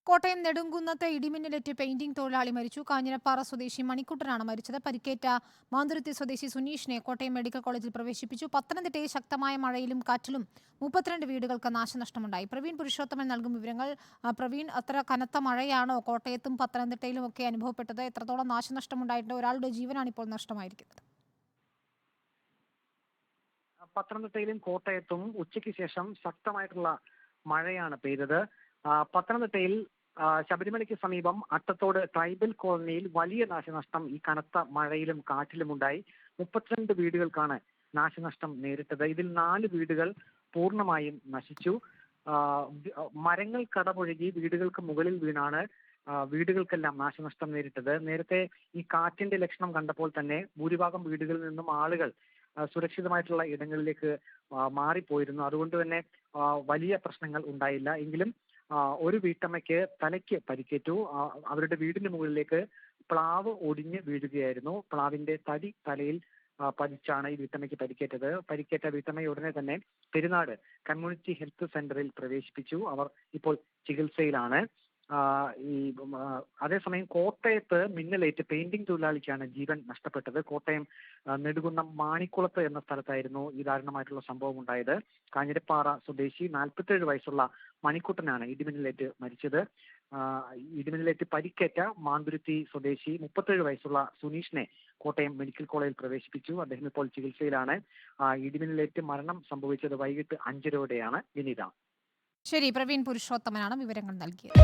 Kottayam നെടുങ്കുന്നത്തെ ഇടിമിന്നലേറ്റ് painting തൊഴിലാളി മരിച്ചു. കാഞ്ഞിരപ്പാറ സ്വദേശി മണിക്കുട്ടനാണ് മരിച്ചത്. പരിക്കേറ്റ മാന്തുരുത്തി സ്വദേശി സുനീഷിനെ കോട്ടയം മെഡിക്കൽ കോളേജിൽ പ്രവേശിപ്പിച്ചു. പത്തനംതിട്ടയിൽ ശക്തമായ മഴയിലും കാറ്റിലും 32 വീടുകൾക്ക് നാശനഷ്ടമുണ്ടായി. പ്രവീൺ പുരുഷോത്തമൻ നൽകും വിവരങ്ങൾ. പ്രവീൺ, അത്ര കനത്ത മഴയാണോ കോട്ടയത്തും പത്തനംതിട്ടയിലും ഒക്കെ അനുഭവപ്പെട്ടത്? എത്രത്തോളം നാശനഷ്ടമുണ്ടായിട്ടുണ്ട്? ഒരാളുടെ ജീവനാണ് ഇപ്പോൾ നഷ്ടമായിരിക്കുന്നത്. പത്തനംതിട്ടയിലും കോട്ടയത്തും ഉച്ചയ്ക്ക് ശേഷം ശക്തമായിട്ടുള്ള മഴയാണ് പെയ്തത്. പത്തനംതിട്ടയിൽ ശബരിമലയ്ക്ക് സമീപം അട്ടത്തോട് ട്രൈബൽ കോളനിയിൽ വലിയ നാശനഷ്ടം ഈ കനത്ത മഴയിലും കാറ്റിലും ഉണ്ടായി. 32 വീടുകൾക്കാണ് നാശനഷ്ടം നേരിട്ടത്. ഇതിൽ 4 വീടുകൾ പൂർണ്ണമായും നശിച്ചു. മരങ്ങൾ കടപുഴകി വീടുകൾക്ക് മുകളിൽ വീണാണ് വീടുകൾക്കെല്ലാം നാശനഷ്ടം നേരിട്ടത്. നേരത്തെ ഈ കാറ്റിന്റെ ലക്ഷണം കണ്ടപ്പോൾ തന്നെ ഭൂരിഭാഗം വീടുകളിൽ നിന്നും ആളുകൾ സുരക്ഷിതമായിട്ടുള്ള ഇടങ്ങളിലേക്ക് മാറിപ്പോയിരുന്നു. അതുകൊണ്ട് തന്നെ വലിയ പ്രശ്നങ്ങൾ ഉണ്ടായില്ല. എങ്കിലും ഒരു വീട്ടമ്മയ്ക്ക് തലയ്ക്ക് പരിക്കേറ്റു. അവരുടെ വീടിന് മുകളിലേക്ക് പ്ലാവ് ഒടിഞ്ഞ് വീഴുകയായിരുന്നു. പ്ലാവിന്റെ തടി തലയിൽ പതിച്ചാണ് ഈ വീട്ടമ്മയ്ക്ക് പരിക്കേറ്റത്. പരിക്കേറ്റ വീട്ടമ്മയെ ഉടനെ തന്നെ പെരുന്നാട് കമ്മ്യൂണിറ്റി ഹെൽത്ത് സെന്ററിൽ പ്രവേശിപ്പിച്ചു. അവർ ഇപ്പോൾ ചികിത്സയിലാണ്. അതേസമയം കോട്ടയത്ത് മിന്നലേറ്റ് പെയിന്റിംഗ് തൊഴിലാളിക്കാണ് ജീവൻ നഷ്ടപ്പെട്ടത്. കോട്ടയം നെടുകുന്നം മാണിക്കുളത്ത് എന്ന സ്ഥലത്തായിരുന്നു ഈ ദാരുണമായിട്ടുള്ള സംഭവം ഉണ്ടായത്. കാഞ്ഞിരപ്പാറ സ്വദേശി 47 വയസ്സുള്ള മണിക്കുട്ടനാണ് ഇടിമിന്നലേറ്റ് മരിച്ചത്. ഇടിമിന്നലേറ്റ് പരിക്കേറ്റ മാന്തുരുത്തി സ്വദേശി 37 വയസ്സുള്ള സുനീഷിനെ കോട്ടയം മെഡിക്കൽ കോളേജിൽ പ്രവേശിപ്പിച്ചു. അദ്ദേഹം ഇപ്പോൾ ചികിത്സയിലാണ്. ഇടിമിന്നലേറ്റ് മരണം സംഭവിച്ചത് വൈകിട്ട് 5:30-ഓടെയാണ്. വിനീത. ശരി, പ്രവീൺ പുരുഷോത്തമനാണ് വിവരങ്ങൾ നൽകിയത്.